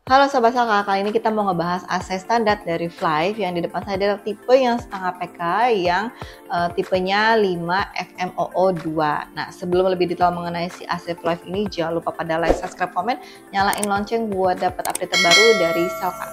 Halo Sobat Saka, kali ini kita mau ngebahas AC standar dari Flyve. Yang di depan saya adalah tipe yang setengah PK yang tipenya 5 FMOO2. Nah, sebelum lebih detail mengenai si AC Flyve ini, jangan lupa pada like, subscribe, komen, nyalain lonceng buat dapat update terbaru dari Selka.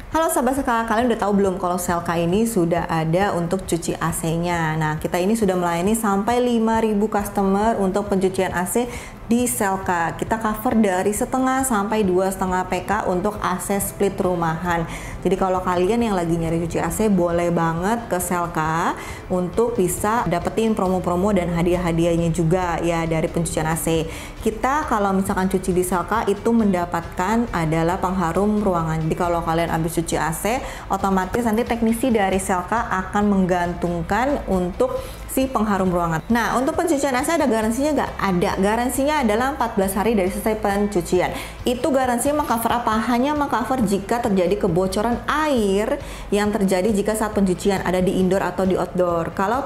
Halo Sobat Seka, kalian udah tahu belum kalau Selka ini sudah ada untuk cuci AC-nya. Nah, kita ini sudah melayani sampai 5.000 customer untuk pencucian AC di Selka. Kita cover dari setengah sampai 2,5 PK untuk AC split rumahan. Jadi kalau kalian yang lagi nyari cuci AC, boleh banget ke Selka untuk bisa dapetin promo-promo dan hadiah-hadiahnya juga ya dari pencucian AC. Kita kalau misalkan cuci di Selka itu mendapatkan adalah pengharum ruangan. Jadi kalau kalian habis cuci AC, otomatis nanti teknisi dari Selka akan menggantungkan untuk si pengharum ruangan. Nah, untuk pencucian AC ada garansinya nggak? Ada. Garansinya adalah 14 hari dari selesai pencucian. Itu garansinya mengcover apa? Hanya mengcover jika terjadi kebocoran air yang terjadi jika saat pencucian ada di indoor atau di outdoor. Kalau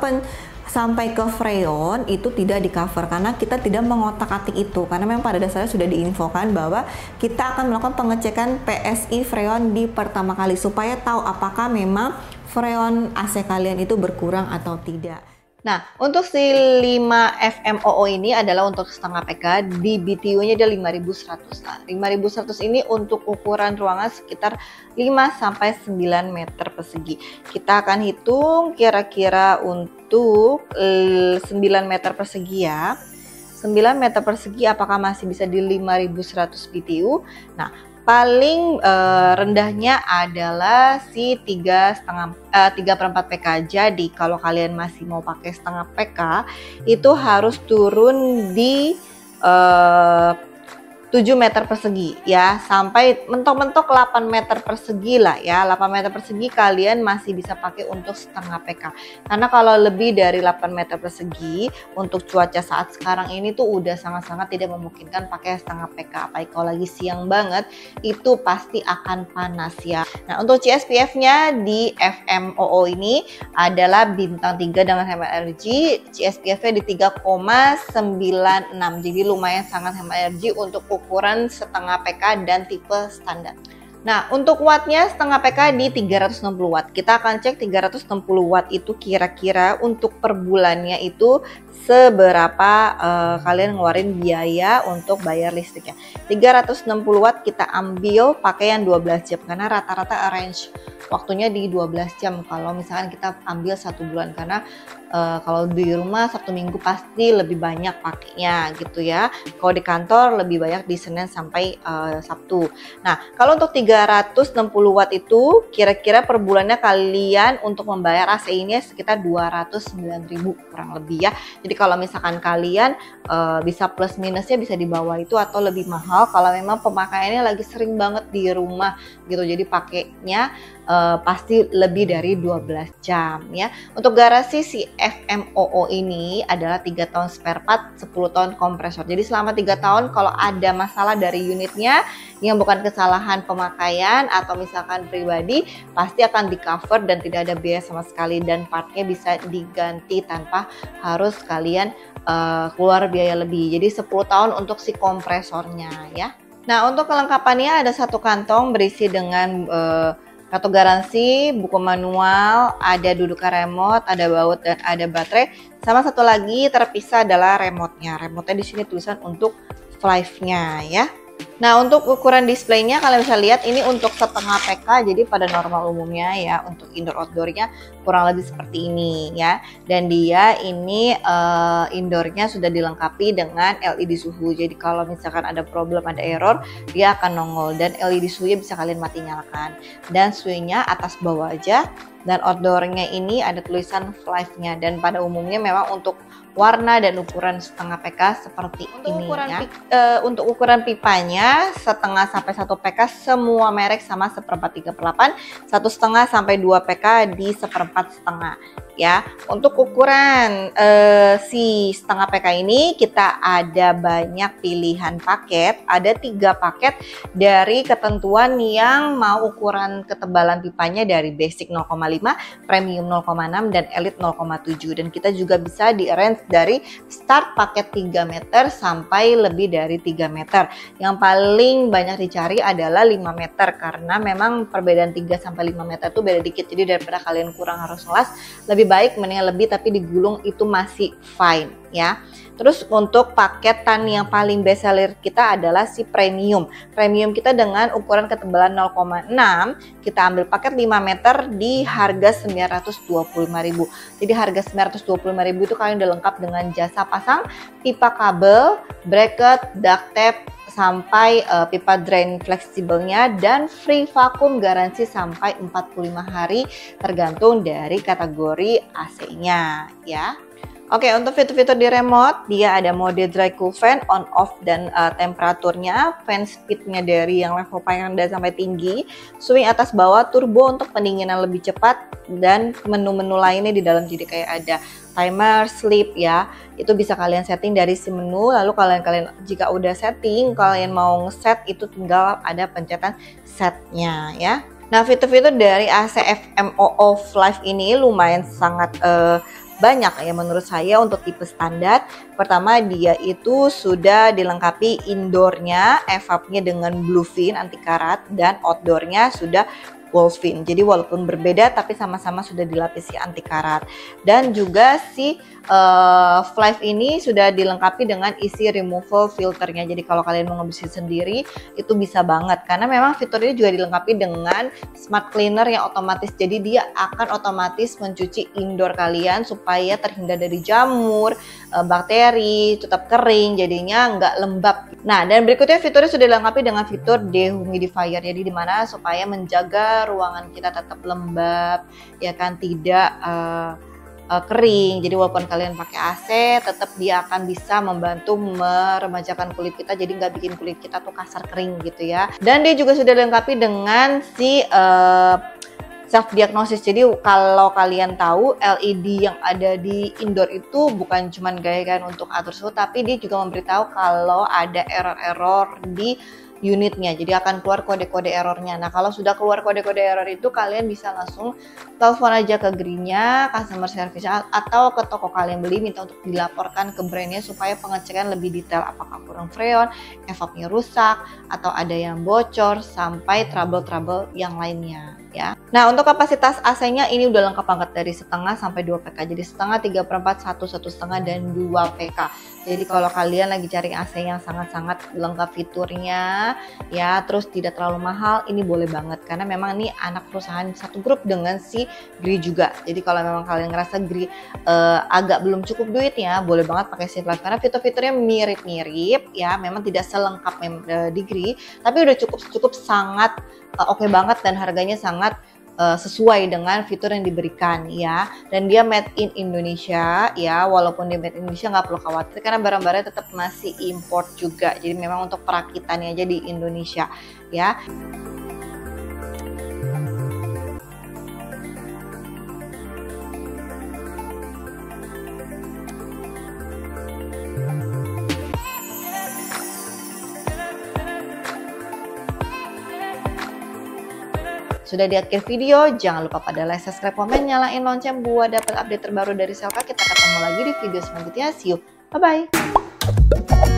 sampai ke freon itu tidak di cover karena kita tidak mengotak-atik itu, karena memang pada dasarnya sudah diinfokan bahwa kita akan melakukan pengecekan PSI freon di pertama kali supaya tahu apakah memang freon AC kalian itu berkurang atau tidak. Nah, untuk si 5 FMOO ini adalah untuk setengah PK, di BTU-nya dia 5.100. Nah, 5.100 ini untuk ukuran ruangan sekitar 5-9 meter persegi. Kita akan hitung kira-kira untuk 9 meter persegi ya. 9 meter persegi apakah masih bisa di 5.100 BTU? Nah, paling rendahnya adalah si 3/4 PK. Jadi kalau kalian masih mau pakai setengah PK itu harus turun di 7 meter persegi ya, sampai mentok-mentok 8 meter persegi lah ya. 8 meter persegi kalian masih bisa pakai untuk setengah PK. Karena kalau lebih dari 8 meter persegi untuk cuaca saat sekarang ini tuh udah sangat-sangat tidak memungkinkan pakai setengah PK. Apalagi kalau lagi siang banget itu pasti akan panas ya. Nah, untuk CSPF-nya di FMOO ini adalah bintang 3 dengan hemat energi. CSPF-nya di 3,96. Jadi lumayan sangat hemat energi untuk ukuran setengah PK dan tipe standar. Nah, untuk wattnya setengah PK di 360 watt. Kita akan cek 360 watt itu kira-kira untuk per bulannya itu seberapa kalian ngeluarin biaya untuk bayar listriknya. 360 watt kita ambil pakai yang 12 jam karena rata-rata arrange waktunya di 12 jam kalau misalkan kita ambil 1 bulan, karena kalau di rumah Sabtu Minggu pasti lebih banyak pakainya gitu ya. Kalau di kantor lebih banyak di Senin sampai Sabtu. Nah, kalau untuk 360 watt itu kira-kira per bulannya kalian untuk membayar AC ini sekitar 209.000 kurang lebih ya. Jadi kalau misalkan kalian bisa plus minusnya bisa di bawah itu atau lebih mahal kalau memang pemakaiannya lagi sering banget di rumah gitu. Jadi pakainya pasti lebih dari 12 jam ya. Untuk garansi si FMOO ini adalah 3 tahun spare part, 10 tahun kompresor. Jadi selama 3 tahun kalau ada masalah dari unitnya yang bukan kesalahan pemakaian atau misalkan pribadi, pasti akan di cover dan tidak ada biaya sama sekali, dan partnya bisa diganti tanpa harus kalian keluar biaya lebih. Jadi 10 tahun untuk si kompresornya ya. Nah, untuk kelengkapannya ada 1 kantong berisi dengan kartu garansi, buku manual, ada dudukan remote, ada baut dan ada baterai. Sama satu lagi terpisah adalah remote-nya. Remote-nya di sini tulisan untuk Flyve-nya ya. Nah, untuk ukuran displaynya kalian bisa lihat ini untuk setengah PK, jadi pada normal umumnya ya untuk indoor outdoornya kurang lebih seperti ini ya. Dan dia ini indoornya sudah dilengkapi dengan LED suhu, jadi kalau misalkan ada problem, ada error, dia akan nongol dan LED suhunya bisa kalian mati nyalakan. Dan switch-nya atas bawah aja, dan outdoornya ini ada tulisan Flyve-nya, dan pada umumnya memang untuk warna dan ukuran setengah PK seperti ini ya. Untuk ukuran pipanya ukurannya setengah sampai 1 PK semua merek sama 1/4 3/8, 1,5 sampai 2 PK di 1/4 ya. Untuk ukuran si setengah PK ini kita ada banyak pilihan paket, ada 3 paket dari ketentuan yang mau ukuran ketebalan pipanya dari basic 0,5, premium 0,6 dan elite 0,7, dan kita juga bisa di range dari start paket 3 meter sampai lebih dari 3 meter. Yang paling banyak dicari adalah 5 meter karena memang perbedaan 3 sampai 5 meter itu beda dikit. Jadi daripada kalian kurang harus ngelas, lebih baik mendingan lebih tapi digulung itu masih fine ya. Terus untuk paketan yang paling best seller kita adalah si premium. Premium kita dengan ukuran ketebalan 0,6, kita ambil paket 5 meter di harga 925.000. Jadi harga 925.000 itu kalian udah lengkap dengan jasa pasang pipa kabel, bracket, duct tape, sampai pipa drain fleksibelnya, dan free vakum garansi sampai 45 hari tergantung dari kategori AC-nya ya. Oke, untuk fitur-fitur di remote, dia ada mode dry cool fan, on off dan temperaturnya, fan speednya dari yang level paling rendah sampai tinggi, swing atas bawah, turbo untuk pendinginan lebih cepat, dan menu-menu lainnya di dalam. Jadi kayak ada timer, sleep ya, itu bisa kalian setting dari si menu. Lalu kalian jika udah setting, kalian mau ngeset itu tinggal ada pencetan setnya ya. Nah, fitur-fitur dari AC FMOO Live ini lumayan sangat banyak ya menurut saya untuk tipe standar. Pertama, dia itu sudah dilengkapi indoornya, evapnya dengan bluefin anti karat, dan outdoornya sudah Wolfin. Jadi walaupun berbeda tapi sama-sama sudah dilapisi anti karat. Dan juga si Flive ini sudah dilengkapi dengan isi removal filternya. Jadi kalau kalian mau ngebersihin sendiri itu bisa banget, karena memang fiturnya juga dilengkapi dengan smart cleaner yang otomatis. Jadi dia akan otomatis mencuci indoor kalian supaya terhindar dari jamur, bakteri, tetap kering, jadinya nggak lembab. Nah, dan berikutnya fiturnya sudah dilengkapi dengan fitur dehumidifier. Jadi dimana supaya menjaga ruangan kita tetap lembab, ya kan, tidak kering. Jadi walaupun kalian pakai AC, tetap dia akan bisa membantu meremajakan kulit kita, jadi nggak bikin kulit kita tuh kasar kering gitu ya. Dan dia juga sudah dilengkapi dengan si self diagnosis. Jadi kalau kalian tahu, LED yang ada di indoor itu bukan cuma gaya-gayaan untuk atur suhu, tapi dia juga memberitahu kalau ada error-error di unitnya. Jadi akan keluar kode-kode errornya. Nah, kalau sudah keluar kode-kode error itu, kalian bisa langsung telepon aja ke Gree-nya, customer service, atau ke toko kalian beli, minta untuk dilaporkan ke brandnya supaya pengecekan lebih detail, apakah kurang freon, evapnya rusak, atau ada yang bocor, sampai trouble-trouble yang lainnya ya. Nah, untuk kapasitas AC-nya ini udah lengkap banget dari setengah sampai 2 PK. Jadi setengah, 3/4, 1, 1,5 dan 2 PK. Jadi kalau kalian lagi cari AC yang sangat-sangat lengkap fiturnya ya, terus tidak terlalu mahal, ini boleh banget karena memang ini anak perusahaan satu grup dengan si Gree juga. Jadi kalau memang kalian ngerasa Gree agak belum cukup duitnya, boleh banget pakai si Flive karena fitur-fiturnya mirip-mirip ya, memang tidak selengkap di Gree, tapi udah cukup sangat oke banget, dan harganya sangat sesuai dengan fitur yang diberikan ya. Dan dia made in Indonesia ya, walaupun dia made in Indonesia nggak perlu khawatir karena barang-barangnya tetap masih import juga. Jadi memang untuk perakitannya aja di Indonesia ya. Sudah di akhir video, jangan lupa pada like, subscribe, komen, nyalain lonceng buat dapat update terbaru dari Selka. Kita ketemu lagi di video selanjutnya. See you. Bye-bye.